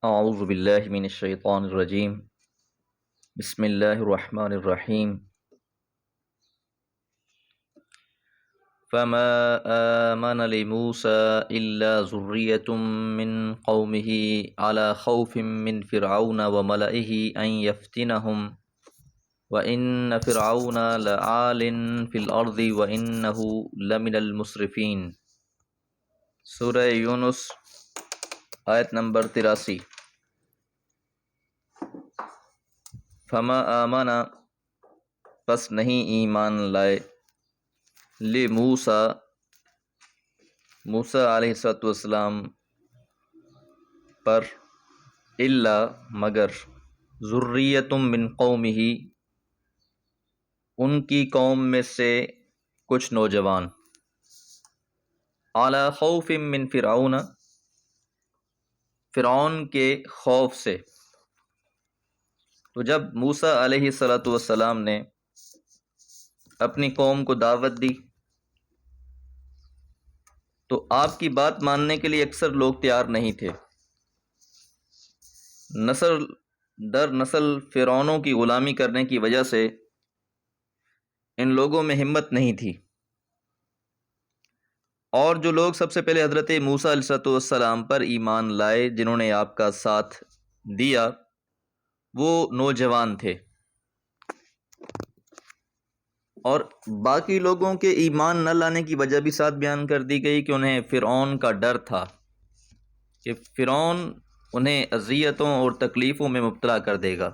اعوذ باللہ من الشیطان الرجیم بسم اللہ الرحمن الرحیم فما آمن لموسى إلا ذرية من قومه على خوف من فرعون وملئه أن يفتنهم وإن فرعون لعال في الأرض وإنه لمن المسرفين۔ سورہ یونس آیت نمبر 83۔ فما آمنا پس نہیں ایمان لائے موسیٰ علیہ السلام پر الا مگر ذریۃ من قومہ ان کی قوم میں سے کچھ نوجوان علی خوف من فرعون کے خوف سے۔ تو جب موسیٰ علیہ السلام نے اپنی قوم کو دعوت دی تو آپ کی بات ماننے کے لیے اکثر لوگ تیار نہیں تھے۔ نسل در نسل فرعونوں کی غلامی کرنے کی وجہ سے ان لوگوں میں ہمت نہیں تھی، اور جو لوگ سب سے پہلے حضرت موسیٰ علیہ السلام پر ایمان لائے، جنہوں نے آپ کا ساتھ دیا، وہ نوجوان تھے، اور باقی لوگوں کے ایمان نہ لانے کی وجہ بھی ساتھ بیان کر دی گئی کہ انہیں فرعون کا ڈر تھا کہ فرعون انہیں اذیتوں اور تکلیفوں میں مبتلا کر دے گا۔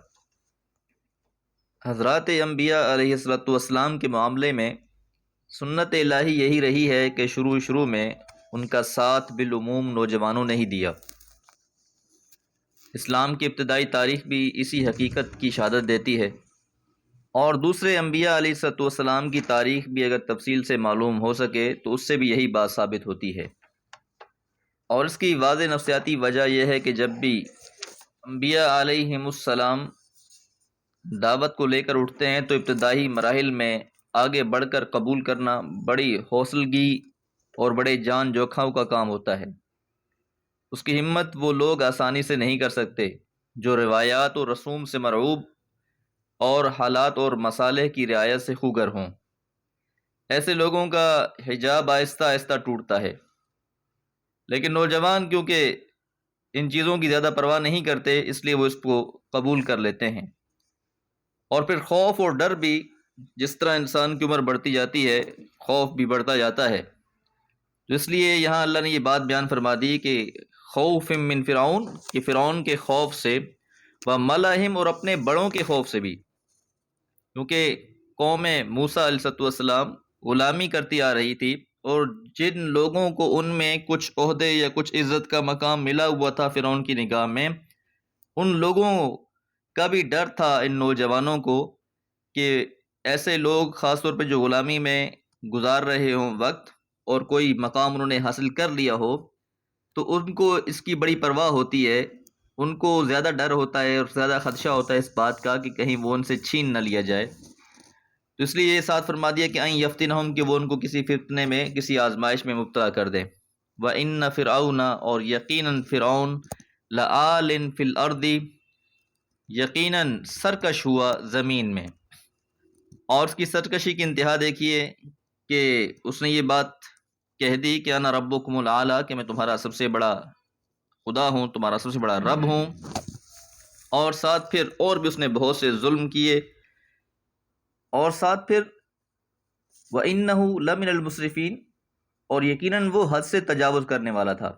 حضرات انبیاء علیہ السلام کے معاملے میں سنت الہی یہی رہی ہے کہ شروع میں ان کا ساتھ بالعموم نوجوانوں نے ہی دیا۔ اسلام کی ابتدائی تاریخ بھی اسی حقیقت کی شہادت دیتی ہے، اور دوسرے انبیاء علیہ السلام کی تاریخ بھی اگر تفصیل سے معلوم ہو سکے تو اس سے بھی یہی بات ثابت ہوتی ہے۔ اور اس کی واضح نفسیاتی وجہ یہ ہے کہ جب بھی انبیاء علیہم السلام دعوت کو لے کر اٹھتے ہیں تو ابتدائی مراحل میں آگے بڑھ کر قبول کرنا بڑی حوصلگی اور بڑے جان جوکھاؤ کا کام ہوتا ہے۔ اس کی ہمت وہ لوگ آسانی سے نہیں کر سکتے جو روایات اور رسوم سے مرعوب اور حالات اور مصالح کی رعایت سے خوگر ہوں۔ ایسے لوگوں کا حجاب آہستہ آہستہ ٹوٹتا ہے، لیکن نوجوان کیونکہ ان چیزوں کی زیادہ پرواہ نہیں کرتے، اس لیے وہ اس کو قبول کر لیتے ہیں۔ اور پھر خوف اور ڈر بھی، جس طرح انسان کی عمر بڑھتی جاتی ہے خوف بھی بڑھتا جاتا ہے، تو اس لیے یہاں اللہ نے یہ بات بیان فرما دی کہ خوف من فرعون، کہ فرعون کے خوف سے، و ملئہم اور اپنے بڑوں کے خوف سے بھی، کیونکہ قوم موسیٰ علیہ السلام غلامی کرتی آ رہی تھی، اور جن لوگوں کو ان میں کچھ عہدے یا کچھ عزت کا مقام ملا ہوا تھا فرعون کی نگاہ میں، ان لوگوں کا بھی ڈر تھا ان نوجوانوں کو کہ ایسے لوگ خاص طور پہ جو غلامی میں گزار رہے ہوں وقت اور کوئی مقام انہوں نے حاصل کر لیا ہو، تو ان کو اس کی بڑی پرواہ ہوتی ہے، ان کو زیادہ ڈر ہوتا ہے اور زیادہ خدشہ ہوتا ہے اس بات کا کہ کہیں وہ ان سے چھین نہ لیا جائے۔ تو اس لیے یہ ساتھ فرما دیا کہ ان یفتنہم، کہ وہ ان کو کسی فتنے میں، کسی آزمائش میں مبتلا کر دیں۔ وَإِنَّ فِرْعَوْنَ، اور یقیناً فرعون، لَعَالٍ فِي الْأَرْضِ، یقیناً سرکش ہوا زمین میں۔ اور اس کی سرکشی کی انتہا دیکھیے کہ اس نے یہ بات کہہ دی کہ انا ربکم الاعلیٰ، کہ میں تمہارا سب سے بڑا خدا ہوں، تمہارا سب سے بڑا رب ہوں۔ اور ساتھ پھر اور بھی اس نے بہت سے ظلم کیے، اور ساتھ پھر وَإِنَّهُ لَمِنَ الْمُسْرِفِينَ، اور یقیناً وہ حد سے تجاوز کرنے والا تھا۔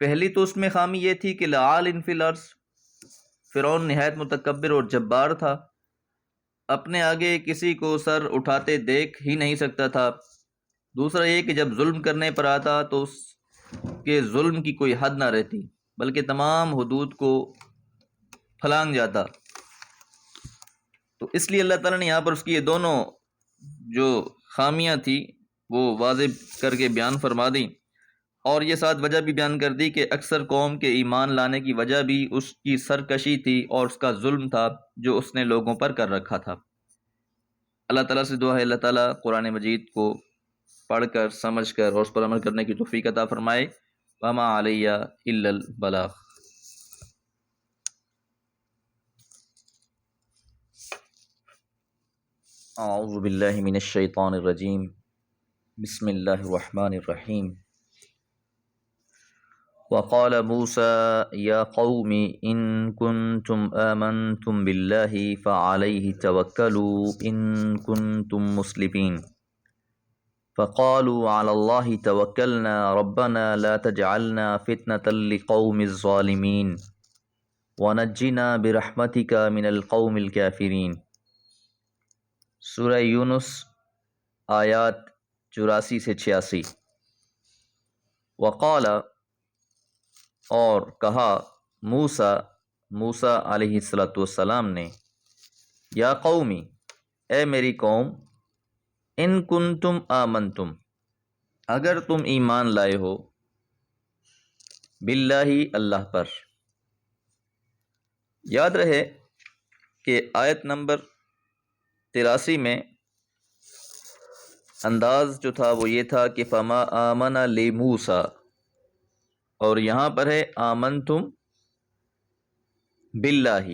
پہلی تو اس میں خامی یہ تھی کہ لَعَالٍ فِي الْأَرْضِ، فرعون نہایت متکبر اور جبار تھا، اپنے آگے کسی کو سر اٹھاتے دیکھ ہی نہیں سکتا تھا۔ دوسرا یہ کہ جب ظلم کرنے پر آتا تو اس کے ظلم کی کوئی حد نہ رہتی، بلکہ تمام حدود کو پھلانگ جاتا۔ تو اس لیے اللہ تعالیٰ نے یہاں پر اس کی یہ دونوں جو خامیاں تھیں وہ واضح کر کے بیان فرما دیں، اور یہ ساتھ وجہ بھی بیان کر دی کہ اکثر قوم کے ایمان لانے کی وجہ بھی اس کی سرکشی تھی اور اس کا ظلم تھا جو اس نے لوگوں پر کر رکھا تھا۔ اللہ تعالیٰ سے دعا ہے اللہ تعالیٰ قرآن مجید کو پڑھ کر، سمجھ کر اور اس پر عمل کرنے کی توفیق عطا فرمائے۔ وما علیہ الا البلاغ۔ اعوذ باللہ من الشیطان الرجیم بسم اللہ الرحمن الرحیم وقال موسى يا قوم إن كنتم آمنتم بالله فعليه توكلوا إن كنتم مسلمين فقالوا على الله توكلنا ربنا لا تجعلنا فتنة للقوم الظالمين ونجنا برحمتك من القوم الكافرين۔ سورہ یونس آیات 84 سے 86۔ وقال اور کہا موسیٰ علیہ السلام نے، یا قومی اے میری قوم، ان کنتم آمنتم اگر تم ایمان لائے ہو، باللہ اللہ پر۔ یاد رہے کہ آیت نمبر 83 میں انداز جو تھا وہ یہ تھا کہ فما آمن لموسیٰ، اور یہاں پر ہے آمنتم باللہ،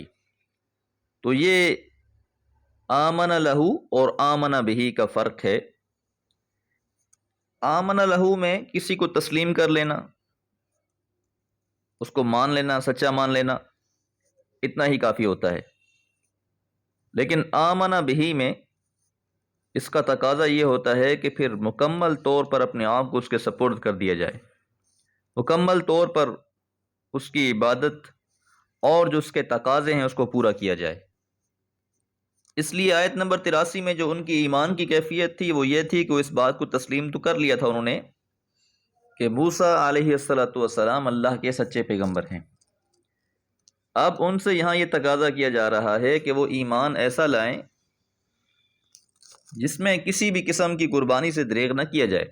تو یہ آمن لہو اور آمن بہی کا فرق ہے۔ آمن لہو میں کسی کو تسلیم کر لینا، اس کو مان لینا، سچا مان لینا، اتنا ہی کافی ہوتا ہے۔ لیکن آمن بہی میں اس کا تقاضا یہ ہوتا ہے کہ پھر مکمل طور پر اپنے آپ کو اس کے سپرد کر دیا جائے، مکمل طور پر اس کی عبادت اور جو اس کے تقاضے ہیں اس کو پورا کیا جائے۔ اس لیے آیت نمبر 83 میں جو ان کی ایمان کی کیفیت تھی وہ یہ تھی کہ وہ اس بات کو تسلیم تو کر لیا تھا انہوں نے کہ موسیٰ علیہ السلام اللہ کے سچے پیغمبر ہیں۔ اب ان سے یہاں یہ تقاضا کیا جا رہا ہے کہ وہ ایمان ایسا لائیں جس میں کسی بھی قسم کی قربانی سے دریغ نہ کیا جائے،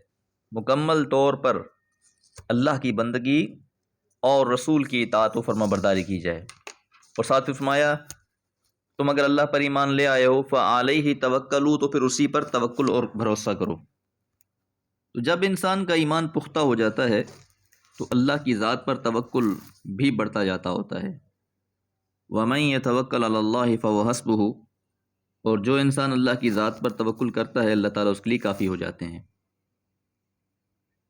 مکمل طور پر اللہ کی بندگی اور رسول کی اطاعت و فرما برداری کی جائے۔ اور ساتھ فرمایا تم اگر اللہ پر ایمان لے آئے ہو فعلیہ توکلوا، تو پھر اسی پر توکل اور بھروسہ کرو۔ تو جب انسان کا ایمان پختہ ہو جاتا ہے تو اللہ کی ذات پر توکل بھی بڑھتا جاتا ہوتا ہے۔ وَمَن يَتَوَكَّلْ عَلَى اللَّهِ فَهُوَ حَسْبُهُ، اور جو انسان اللہ کی ذات پر توکل کرتا ہے اللہ تعالیٰ اس کے لیے کافی ہو جاتے ہیں۔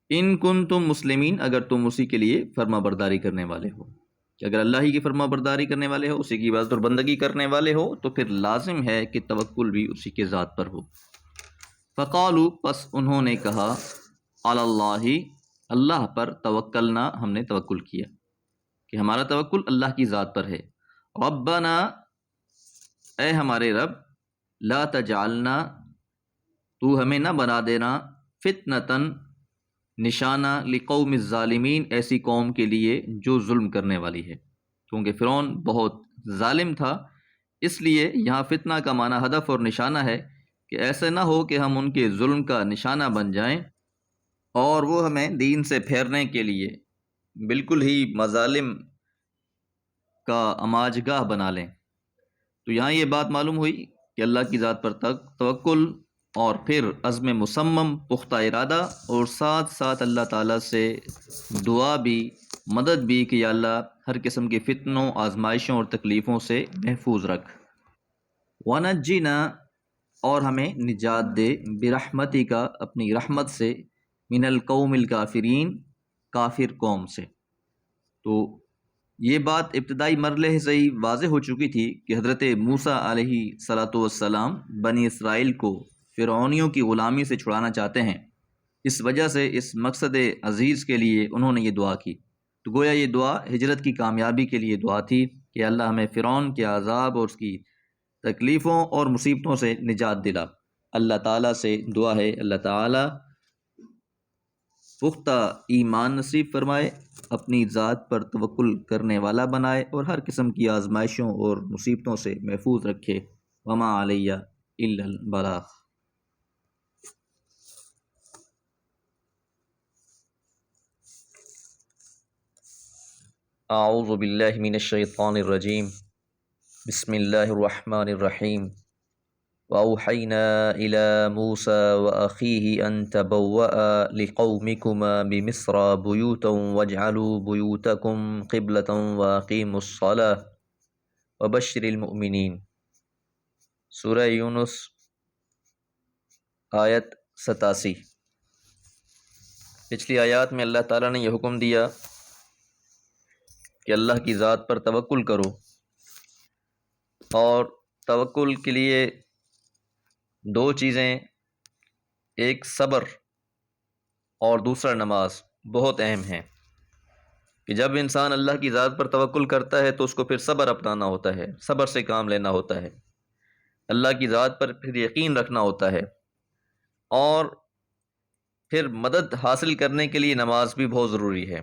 ان کنتم مسلمین، اگر تم اسی کے لیے فرما برداری کرنے والے ہو، کہ اگر اللہ ہی کی فرما برداری کرنے والے ہو، اسی کی عبادت اور بندگی کرنے والے ہو، تو پھر لازم ہے کہ توکل بھی اسی کے ذات پر ہو۔ فقالوا، پس انہوں نے کہا، علی اللہ، اللہ پر توکلنا، ہم نے توکل کیا کہ ہمارا توکل اللہ کی ذات پر ہے۔ ربنا، اے ہمارے رب، لا تجعلنا، تو ہمیں نہ بنا دینا، فتنتن، نشانہ، لقوم الظالمین، ایسی قوم کے لیے جو ظلم کرنے والی ہے، کیونکہ فرعون بہت ظالم تھا، اس لیے یہاں فتنہ کا معنی ہدف اور نشانہ ہے کہ ایسے نہ ہو کہ ہم ان کے ظلم کا نشانہ بن جائیں اور وہ ہمیں دین سے پھیرنے کے لیے بالکل ہی مظالم کا اماج گاہ بنا لیں۔ تو یہاں یہ بات معلوم ہوئی کہ اللہ کی ذات پر توکل اور پھر عزم مصمم، پختہ ارادہ، اور ساتھ ساتھ اللہ تعالیٰ سے دعا بھی، مدد بھی کہ یا اللہ ہر قسم کے فتنوں، آزمائشوں اور تکلیفوں سے محفوظ رکھ۔ وَنَجِّنَا، اور ہمیں نجات دے، برحمتی کا، اپنی رحمت سے، من القوم الکافرین، کافر قوم سے۔ تو یہ بات ابتدائی مرحلے سے ہی واضح ہو چکی تھی کہ حضرت موسیٰ علیہ السلام بنی اسرائیل کو فرعونیوں کی غلامی سے چھڑانا چاہتے ہیں، اس وجہ سے اس مقصد عزیز کے لیے انہوں نے یہ دعا کی۔ تو گویا یہ دعا ہجرت کی کامیابی کے لیے دعا تھی کہ اللہ ہمیں فرعون کے عذاب اور اس کی تکلیفوں اور مصیبتوں سے نجات دلا۔ اللہ تعالیٰ سے دعا ہے اللہ تعالیٰ پختہ ایمان نصیب فرمائے، اپنی ذات پر توکل کرنے والا بنائے اور ہر قسم کی آزمائشوں اور مصیبتوں سے محفوظ رکھے۔ وما علیہ الا البلاغ۔ اعوذ باللہ من الشیطان الرجیم، بسم اللہ الرحمن الرحیم۔ وَأَوْحَيْنَا إِلَى مُوسَى وَأَخِيهِ أَن تَبَوَّأَ لِقَوْمِكُمَا بِمِصْرَ بُيُوتًا وَاجْعَلُوا بُيُوتَكُمْ قِبْلَةً وَأَقِيمُوا الصَّلَاةَ وَبَشِّرِ الْمُؤْمِنِينَ۔ سورہ یونس آیت 87۔ پچھلی آیات میں اللہ تعالیٰ نے یہ حکم دیا کہ اللہ کی ذات پر توکل کرو، اور توکل کے لیے دو چیزیں، ایک صبر اور دوسرا نماز، بہت اہم ہیں کہ جب انسان اللہ کی ذات پر توکل کرتا ہے تو اس کو پھر صبر اپنانا ہوتا ہے، صبر سے کام لینا ہوتا ہے، اللہ کی ذات پر پھر یقین رکھنا ہوتا ہے، اور پھر مدد حاصل کرنے کے لیے نماز بھی بہت ضروری ہے۔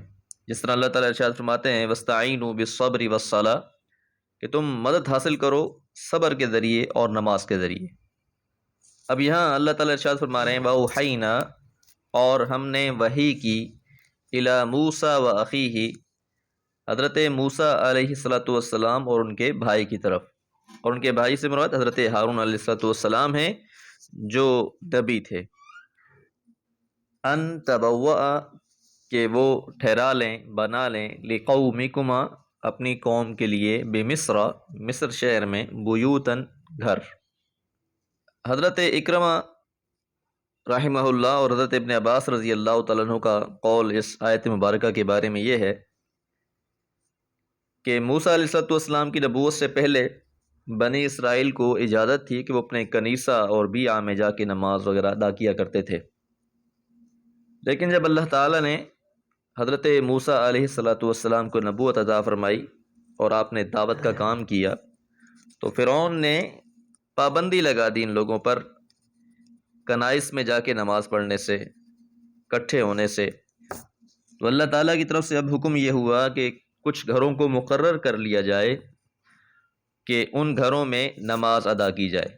جس طرح اللہ تعالیٰ ارشاد فرماتے ہیں وَاسْتَعِینُوا بِالصَّبْرِ وَالصَّلَاةِ، کہ تم مدد حاصل کرو صبر کے ذریعے اور نماز کے ذریعے۔ اب یہاں اللہ تعالیٰ ارشاد فرما رہے ہیں وَأَوْحَيْنَا، اور ہم نے وحی کی، إِلَى مُوسَى وَأَخِيهِ، حضرت موسیٰ علیہ السلام اور ان کے بھائی کی طرف، اور ان کے بھائی سے مراد حضرت ہارون علیہ السلام ہیں جو نبی تھے، ان تبوأ، کہ وہ ٹھہرا لیں، بنا لیں، لقومکما، اپنی قوم کے لیے، بمصر، مصر شہر میں، بیوتن، گھر۔ حضرت اکرمہ رحمہ اللہ اور حضرت ابن عباس رضی اللہ تعالیٰ عنہ کا قول اس آیت مبارکہ کے بارے میں یہ ہے کہ موسیٰ علیہ السلام کی نبوت سے پہلے بنی اسرائیل کو اجازت تھی کہ وہ اپنے کنیسہ اور بیعہ میں جا کے نماز وغیرہ ادا کیا کرتے تھے، لیکن جب اللہ تعالیٰ نے حضرت موسیٰ علیہ السلام کو نبوت عطا فرمائی اور آپ نے دعوت کا کام کیا، تو فرعون نے پابندی لگا دی ان لوگوں پر کنائس میں جا کے نماز پڑھنے سے، اکٹھے ہونے سے۔ تو اللہ تعالیٰ کی طرف سے اب حکم یہ ہوا کہ کچھ گھروں کو مقرر کر لیا جائے کہ ان گھروں میں نماز ادا کی جائے،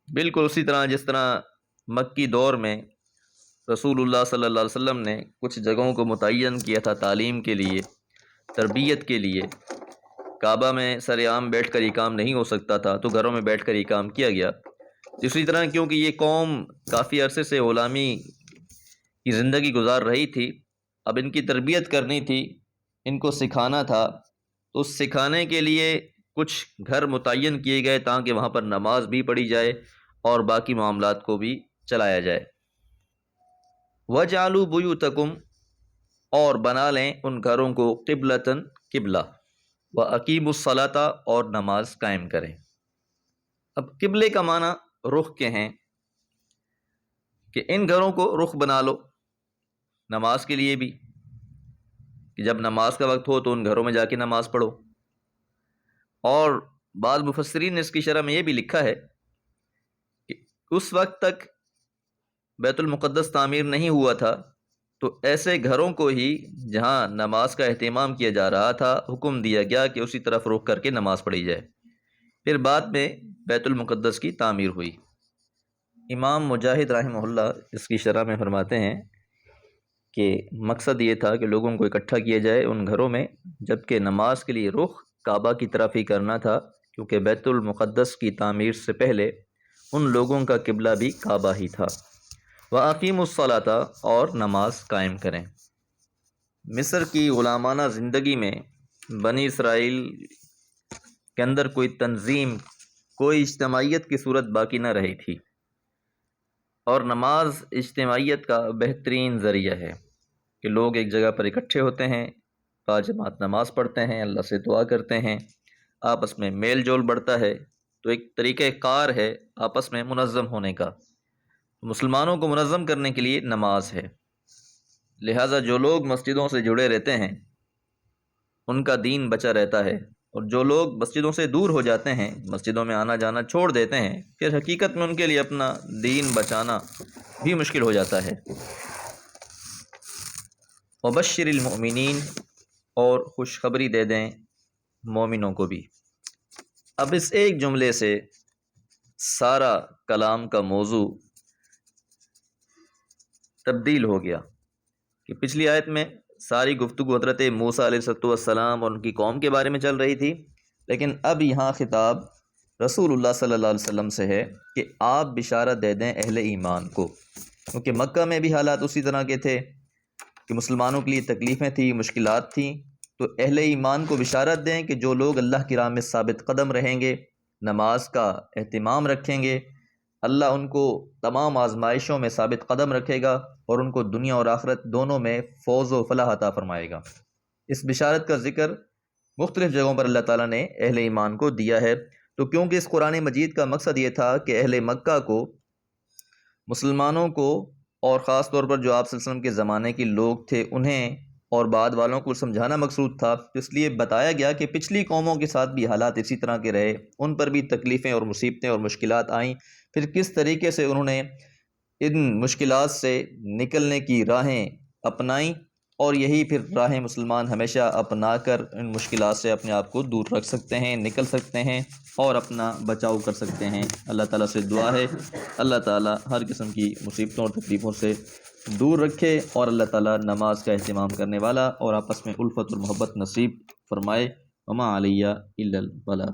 بالکل اسی طرح جس طرح مکی دور میں رسول اللہ صلی اللہ علیہ وسلم نے کچھ جگہوں کو متعین کیا تھا تعلیم کے لیے، تربیت کے لیے۔ کعبہ میں سر عام بیٹھ کر یہ کام نہیں ہو سکتا تھا تو گھروں میں بیٹھ کر یہ کام کیا گیا۔ اسی طرح کیونکہ یہ قوم کافی عرصے سے غلامی کی زندگی گزار رہی تھی، اب ان کی تربیت کرنی تھی، ان کو سکھانا تھا، تو اس سکھانے کے لیے کچھ گھر متعین کیے گئے تاکہ وہاں پر نماز بھی پڑھی جائے اور باقی معاملات کو بھی چلایا جائے۔ وَجْعَلُوا بُيُوتَكُمْ، اور بنا لیں ان گھروں کو، قبلتاً، قبلہ، وَأَقِیمُوا الصَّلَاةَ، اور نماز قائم کریں۔ اب قبلے کا معنی رخ کے ہیں کہ ان گھروں کو رخ بنا لو نماز کے لیے بھی، کہ جب نماز کا وقت ہو تو ان گھروں میں جا کے نماز پڑھو۔ اور بعض مفسرین نے اس کی شرح میں یہ بھی لکھا ہے کہ اس وقت تک بیت المقدس تعمیر نہیں ہوا تھا، تو ایسے گھروں کو ہی جہاں نماز کا اہتمام کیا جا رہا تھا حکم دیا گیا کہ اسی طرف رخ کر کے نماز پڑھی جائے۔ پھر بعد میں بیت المقدس کی تعمیر ہوئی۔ امام مجاہد رحمہ اللہ اس کی شرح میں فرماتے ہیں کہ مقصد یہ تھا کہ لوگوں کو اکٹھا کیا جائے ان گھروں میں، جبکہ نماز کے لیے رخ کعبہ کی طرف ہی کرنا تھا، کیونکہ بیت المقدس کی تعمیر سے پہلے ان لوگوں کا قبلہ بھی کعبہ ہی تھا۔ وَأَقِیمُوا الصَّلَاةَ، اور نماز قائم کریں۔ مصر کی غلامانہ زندگی میں بنی اسرائیل کے اندر کوئی تنظیم، کوئی اجتماعیت کی صورت باقی نہ رہی تھی، اور نماز اجتماعیت کا بہترین ذریعہ ہے کہ لوگ ایک جگہ پر اکٹھے ہوتے ہیں، باجماعت نماز پڑھتے ہیں، اللہ سے دعا کرتے ہیں، آپس میں میل جول بڑھتا ہے، تو ایک طریقہ کار ہے آپس میں منظم ہونے کا۔ مسلمانوں کو منظم کرنے کے لیے نماز ہے، لہٰذا جو لوگ مسجدوں سے جڑے رہتے ہیں ان کا دین بچا رہتا ہے، اور جو لوگ مسجدوں سے دور ہو جاتے ہیں، مسجدوں میں آنا جانا چھوڑ دیتے ہیں، پھر حقیقت میں ان کے لیے اپنا دین بچانا بھی مشکل ہو جاتا ہے۔ وبشر المؤمنین، اور خوشخبری دے دیں مومنوں کو بھی۔ اب اس ایک جملے سے سارا کلام کا موضوع تبدیل ہو گیا کہ پچھلی آیت میں ساری گفتگو حضرت موسیٰ علیہ السلام اور ان کی قوم کے بارے میں چل رہی تھی، لیکن اب یہاں خطاب رسول اللہ صلی اللہ علیہ وسلم سے ہے کہ آپ بشارت دے دیں اہل ایمان کو، کیونکہ مکہ میں بھی حالات اسی طرح کے تھے کہ مسلمانوں کے لیے تکلیفیں تھیں، مشکلات تھیں، تو اہل ایمان کو بشارت دیں کہ جو لوگ اللہ کی راہ میں ثابت قدم رہیں گے، نماز کا اہتمام رکھیں گے، اللہ ان کو تمام آزمائشوں میں ثابت قدم رکھے گا اور ان کو دنیا اور آخرت دونوں میں فوز و فلاح عطا فرمائے گا۔ اس بشارت کا ذکر مختلف جگہوں پر اللہ تعالیٰ نے اہل ایمان کو دیا ہے، تو کیونکہ اس قرآن مجید کا مقصد یہ تھا کہ اہل مکہ کو، مسلمانوں کو، اور خاص طور پر جو آپ صلی اللہ علیہ وسلم کے زمانے کے لوگ تھے انہیں اور بعد والوں کو سمجھانا مقصود تھا، تو اس لیے بتایا گیا کہ پچھلی قوموں کے ساتھ بھی حالات اسی طرح کے رہے، ان پر بھی تکلیفیں اور مصیبتیں اور مشکلات آئیں، پھر کس طریقے سے انہوں نے ان مشکلات سے نکلنے کی راہیں اپنائیں، اور یہی پھر راہیں مسلمان ہمیشہ اپنا کر ان مشکلات سے اپنے آپ کو دور رکھ سکتے ہیں، نکل سکتے ہیں اور اپنا بچاؤ کر سکتے ہیں۔ اللہ تعالیٰ سے دعا ہے اللہ تعالیٰ ہر قسم کی مصیبتوں اور تکلیفوں سے دور رکھے، اور اللہ تعالیٰ نماز کا اہتمام کرنے والا اور آپس میں الفت اور محبت نصیب فرمائے۔ وما علیہ الا البلاغ۔